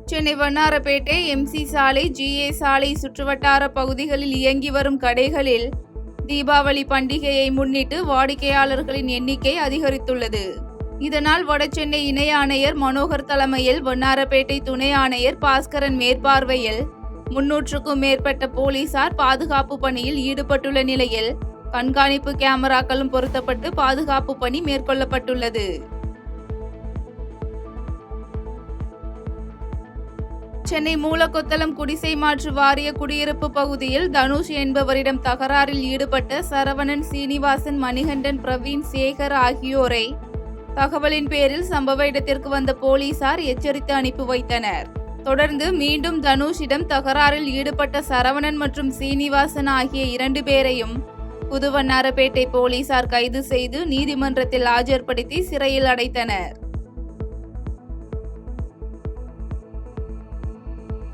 Chennai Vannarapettai MC சாலை, GA சாலை சுற்றுவட்டார பகுதிகளில் இயங்கி வரும் கடைகளில் தீபாவளி பண்டிகையை முன்னிட்டு வாடிக்கையாளர்களின் எண்ணிக்கை அதிகரித்துள்ளது. இதனால் வடசென்னை இணை ஆணையர் மனோகர் தலைமையில் வண்ணாரப்பேட்டை துணை ஆணையர் பாஸ்கரன் மேற்பார்வையில் 300க்கும் மேற்பட்ட போலீசார் பாதுகாப்பு பணியில் ஈடுபட்டுள்ள நிலையில் கண்காணிப்பு கேமராக்களும் பொருத்தப்பட்டு பாதுகாப்பு பணி மேற்கொள்ளப்பட்டுள்ளது. சென்னை மூலக்கொத்தளம் குடிசை மாற்று வாரிய குடியிருப்பு பகுதியில் தனுஷ் என்பவரிடம் தகராறில் ஈடுபட்ட சரவணன், சீனிவாசன், மணிகண்டன், பிரவீன், சேகர் ஆகியோரை தகவலின் பேரில் சம்பவ இடத்திற்கு வந்த போலீசார் எச்சரித்து அனுப்பி வைத்தனர். தொடர்ந்து மீண்டும் தனுஷிடம் தகராறில் ஈடுபட்ட சரவணன் மற்றும் சீனிவாசன் ஆகிய 2 பேரையும் புதுவண்ணாரப்பேட்டை போலீசார் கைது செய்து நீதிமன்றத்தில் ஆஜர்படுத்தி சிறையில் அடைத்தனர்.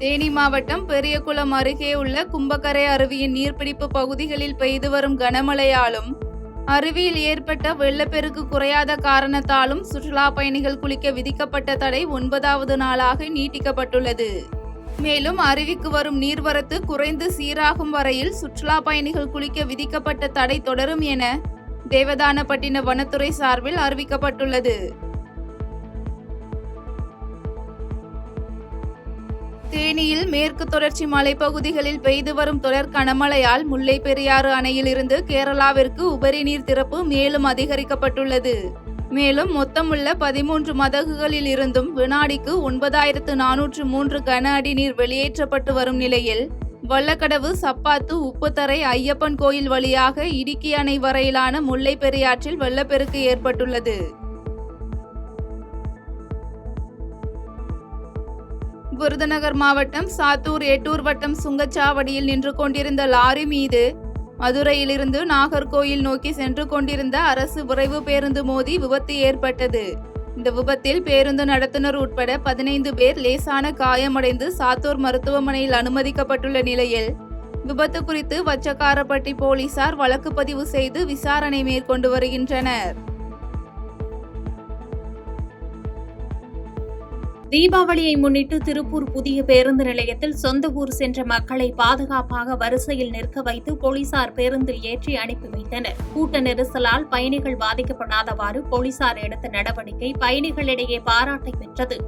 தேனி மாவட்டம் பெரியகுளம் அருகே உள்ள கும்பக்கரை அருவியின் நீர்பிடிப்பு பகுதிகளில் பெய்து வரும் கனமழையாலும் அருவியில் ஏற்பட்ட வெள்ளப்பெருக்கு குறையாத காரணத்தாலும் சுற்றுலா பயணிகள் குளிக்க விதிக்கப்பட்ட தடை 9வது நாளாக நீட்டிக்கப்பட்டுள்ளது. மேலும் அருவிக்கு வரும் நீர்வரத்து குறைந்து சீராகும் வரையில் சுற்றுலா பயணிகள் குளிக்க விதிக்கப்பட்ட தடை தொடரும் என தேவதானப்பட்டின வனத்துறை சார்பில் அறிவிக்கப்பட்டுள்ளது. தேனியில் மேற்கு தொடர்ச்சி மலைப்பகுதிகளில் பெய்து வரும் தொடர் கனமழையால் முல்லை பெரியாறு அணையில் இருந்து கேரளாவிற்கு உபரி நீர் திறப்பு மேலும் அதிகரிக்கப்பட்டுள்ளது. மேலும் மொத்தமுள்ள 13 மதகுகளில் இருந்தும் வினாடிக்கு 9403 கன அடி நீர் வெளியேற்றப்பட்டு வரும் நிலையில் வல்லக்கடவு, சப்பாத்து, உப்புத்தரை, ஐயப்பன் கோயில் வழியாக இடுக்கி அணை வரையிலான முல்லை பெரியாற்றில் வெள்ளப்பெருக்கு ஏற்பட்டுள்ளது. விருதுநகர் மாவட்டம் சாத்தூர் ஏட்டூர் வட்டம் சுங்கச்சாவடியில் நின்று கொண்டிருந்த லாரி மீது மதுரையிலிருந்து நாகர்கோயில் நோக்கி சென்று கொண்டிருந்த அரசு விரைவு பேருந்து மோதி விபத்து ஏற்பட்டது. இந்த விபத்தில் பேருந்து நடத்துனர் உட்பட 15 பேர் லேசான காயமடைந்து சாத்தூர் மருத்துவமனையில் அனுமதிக்கப்பட்டுள்ள நிலையில் விபத்து குறித்து வச்சக்காரப்பட்டி போலீசார் வழக்கு பதிவு செய்து விசாரணை மேற்கொண்டு வருகின்றனர். தீபாவளியை முன்னிட்டு திருப்பூர் புதிய பேருந்து நிலையத்தில் சொந்த ஊர் சென்ற மக்களை பாதுகாப்பாக வரிசையில் நிற்க வைத்து போலீசார் பேருந்தில் ஏற்றி அனுப்பி வைத்தனர். கூட்ட நெரிசலால் பயணிகள் பாதிக்கப்படாதவாறு போலீசார் எடுத்த நடவடிக்கை பயணிகளிடையே பாராட்டை பெற்றது.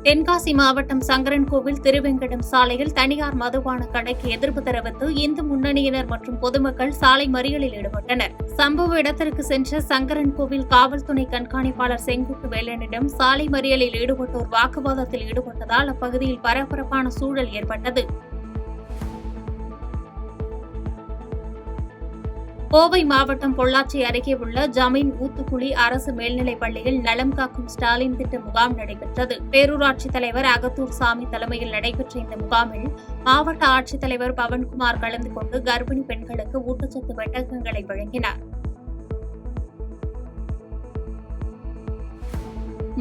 தென்காசி மாவட்டம் சங்கரன்கோவில் திருவெங்கடம் சாலையில் தனியார் மதுபான கடைக்கு எதிர்ப்பு தெரிவித்து இந்து முன்னணியினர் மற்றும் பொதுமக்கள் சாலை மறியலில் ஈடுபட்டனர். சம்பவ இடத்திற்கு சென்ற சங்கரன்கோவில் காவல் துணை கண்காணிப்பாளர் செங்குட்டு வேலனிடம் சாலை மறியலில் ஈடுபட்டோர் வாக்குவாதத்தில் ஈடுபட்டதால் அப்பகுதியில் பரபரப்பான சூழல் ஏற்பட்டது. கோவை மாவட்டம் பொள்ளாச்சி அருகே உள்ள ஜமீன் ஊத்துக்குளி அரசு மேல்நிலைப் பள்ளியில் நலம் காக்கும் ஸ்டாலின் திட்ட முகாம் நடைபெற்றது. பேரூராட்சித் தலைவர் அகத்தூர் சாமி தலைமையில் நடைபெற்ற இந்த முகாமில் மாவட்ட ஆட்சித்தலைவர் பவன்குமார் கலந்து கொண்டு கர்ப்பிணி பெண்களுக்கு ஊட்டச்சத்து பெட்டகங்களை வழங்கினார்.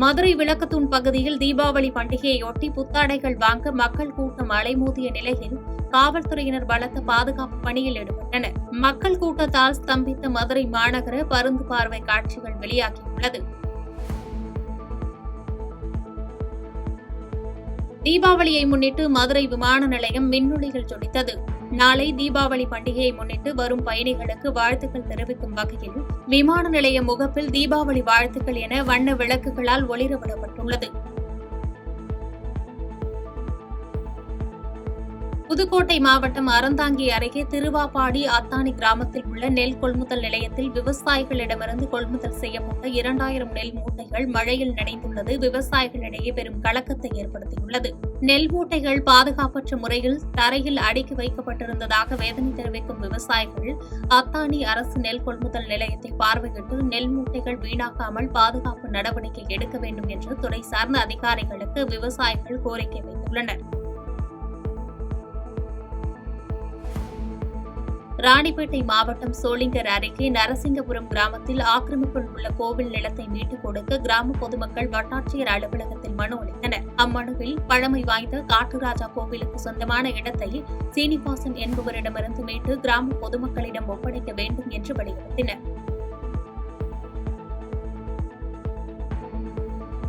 மதுரை விளக்கத்தூண் பகுதியில் தீபாவளி பண்டிகையொட்டி புத்தாடைகள் வாங்க மக்கள் கூட்டம் அலைமோதிய நிலையில் காவல்துறையினர் பலத்த பாதுகாப்பு பணியில் ஈடுபட்டனர். மக்கள் கூட்டத்தால் ஸ்தம்பித்த மதுரை மாநகர பருந்து பார்வை காட்சிகள் வெளியாகியுள்ளது. தீபாவளியை முன்னிட்டு மதுரை விமான நிலையம் மின்னொளிகள் ஜொலித்தது. நாளை தீபாவளி பண்டிகையை முன்னிட்டு வரும் பயணிகளுக்கு வாழ்த்துக்கள் தெரிவிக்கும் வகையில் விமான நிலைய முகப்பில் தீபாவளி வாழ்த்துக்கள் என வண்ண விளக்குகளால் ஒளிரவிடப்பட்டுள்ளது. புதுக்கோட்டை மாவட்டம் அறந்தாங்கி அருகே திருவாப்பாடி அத்தானி கிராமத்தில் உள்ள நெல் கொள்முதல் நிலையத்தில் விவசாயிகளிடமிருந்து கொள்முதல் செய்யப்பட்ட 2000 நெல் மூட்டைகள் மழையில் நனைந்துள்ளது விவசாயிகளிடையே பெரும் கலக்கத்தை ஏற்படுத்தியுள்ளது. நெல் மூட்டைகள் பாதுகாப்பற்ற முறையில் தரையில் அடுக்கி வைக்கப்பட்டிருந்ததாக வேதனை தெரிவிக்கும் விவசாயிகள் அத்தானி அரசு நெல் கொள்முதல் நிலையத்தை பார்வையிட்டு நெல் மூட்டைகள் வீணாக்காமல் பாதுகாப்பு நடவடிக்கை எடுக்க வேண்டும் என்று துறை சார்ந்த அதிகாரிகளுக்கு விவசாயிகள் கோரிக்கை வைத்துள்ளனர். ராணிப்பேட்டை மாவட்டம் சோளிங்கர் அருகே நரசிங்கபுரம் கிராமத்தில் ஆக்கிரமிப்பில் உள்ள கோவில் நிலத்தை மீட்டுக் கொடுக்க கிராம பொதுமக்கள் வட்டாட்சியர் அலுவலகத்தில் மனு அளித்தனர். அம்மனுவில் பழமை வாய்ந்த காட்டுராஜா கோவிலுக்கு சொந்தமான இடத்தை சீனிவாசன் என்பவரிடமிருந்து மீட்டு கிராம பொதுமக்களிடம் ஒப்படைக்க வேண்டும் என்று வலியுறுத்தினர்.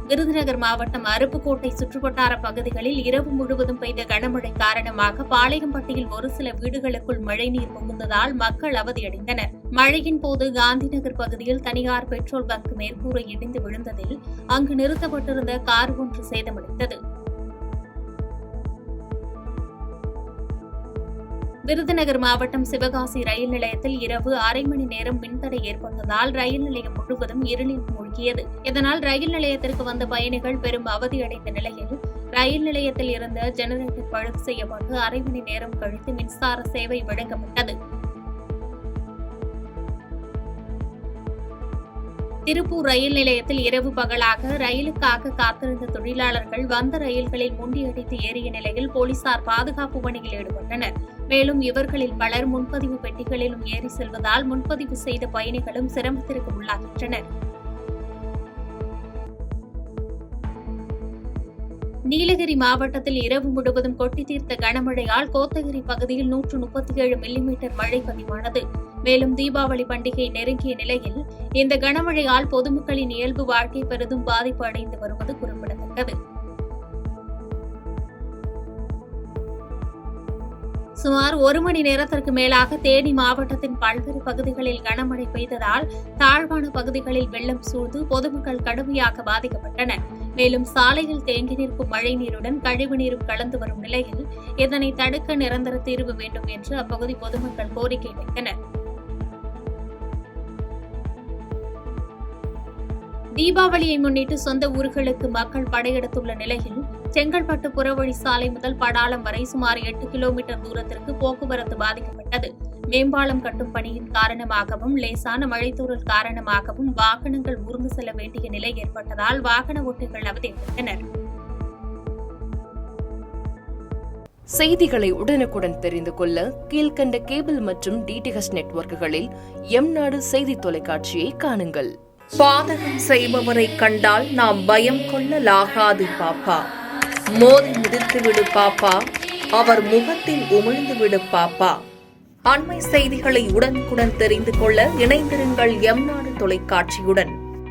விருதுநகர் மாவட்டம் அருப்புக்கோட்டை சுற்றுவட்டார பகுதிகளில் இரவு முழுவதும் பெய்த கனமழை காரணமாக பாளையம்பட்டியில் ஒரு சில வீடுகளுக்குள் மழைநீர் புகுந்ததால் மக்கள் அவதியடைந்தனர். மழையின் போது காந்திநகர் பகுதியில் தனியார் பெட்ரோல் பங்க் மேற்கூரை இடிந்து விழுந்ததில் அங்கு நிறுத்தப்பட்டிருந்த கார் ஒன்று சேதமடைந்தது. விருதுநகர் மாவட்டம் சிவகாசி ரயில் நிலையத்தில் இரவு அரை மணி நேரம் மின்தடை ஏற்பட்டதால் ரயில் நிலையம் முழுவதும் இருளில் மூழ்கியது. இதனால் ரயில் நிலையத்திற்கு வந்த பயணிகள் பெரும் அவதியடைந்த நிலையில் ரயில் நிலையத்தில் இருந்த ஜெனரேட்டர் பழுது செய்யப்பட்டு அரை மணி நேரம் கழித்து மின்சார சேவை வழங்கப்பட்டது. திருப்பூர் ரயில் நிலையத்தில் இரவு பகலாக ரயிலுக்காக காத்திருந்த தொழிலாளர்கள் வந்த ரயில்களில் முண்டியடித்து ஏறிய நிலையில் போலீசார் பாதுகாப்பு பணியில் ஈடுபட்டனர். மேலும் இவர்களில் பலர் முன்பதிவு பெட்டிகளிலும் ஏறி செல்வதால் முன்பதிவு செய்த பயணிகளும் சிரமத்திற்கு உள்ளாகின்றனர். நீலகிரி மாவட்டத்தில் இரவு முழுவதும் கொட்டி தீர்த்த கனமழையால் கோத்தகிரி பகுதியில் 137 மில்லிமீட்டர் மழை பதிவானது. மேலும் தீபாவளி பண்டிகை நெருங்கிய நிலையில் இந்த கனமழையால் பொதுமக்களின் இயல்பு வாழ்க்கை பெரிதும் பாதிப்பு அடைந்து வருவது குறிப்பிடத்தக்கது. சுமார் 1 மணி நேரத்திற்கு மேலாக தேனி மாவட்டத்தின் பல்வேறு பகுதிகளில் கனமழை பெய்ததால் தாழ்வான பகுதிகளில் வெள்ளம் சூழ்ந்து பொதுமக்கள் கடுமையாக பாதிக்கப்பட்டனர். மேலும் சாலையில் தேங்கி நிற்கும் மழை நீருடன் கழிவு நீரும் கலந்து வரும் நிலையில் இதனை தடுக்க நிரந்தர தீர்வு வேண்டும் என்று அப்பகுதி பொதுமக்கள் கோரிக்கை வைத்தனர். தீபாவளியை முன்னிட்டு சொந்த ஊர்களுக்கு மக்கள் படையெடுத்துள்ள நிலையில் செங்கல்பட்டு புறவழி சாலை முதல் படாலம் வரை சுமார் 8 கிலோமீட்டர் தூரத்திற்கு போக்குவரத்து பாதிக்கப்பட்டது. மேம்பாலம் கட்டும் பணியின் காரணமாகவும் லேசான மழைத்தூறல் காரணமாகவும் வாகனங்கள் ஊர்ந்து செல்ல வேண்டிய நிலை ஏற்பட்டதால் வாகன ஓட்டிகள் அவதிப்பட்டனர். செய்திகளை உடனுக்குடன் தெரிந்து கொள்ள கீழ்கண்ட கேபிள் மற்றும் டிடிஎச் நெட்வொர்க்குகளில் எம்நாடு செய்தி தொலைக்காட்சியை காணுங்கள். பாதகம் செய்பவரை கண்டால் நாம் பயம் கொள்ளலாகாது பாப்பா. மோதி மிதித்துவிடு பாப்பா, அவர் முகத்தில் உமிழ்ந்துவிடு பாப்பா. அண்மை செய்திகளை உடனுக்குடன் தெரிந்து கொள்ள இணைந்திருங்கள் எம்நாடு தொலைக்காட்சியுடன்.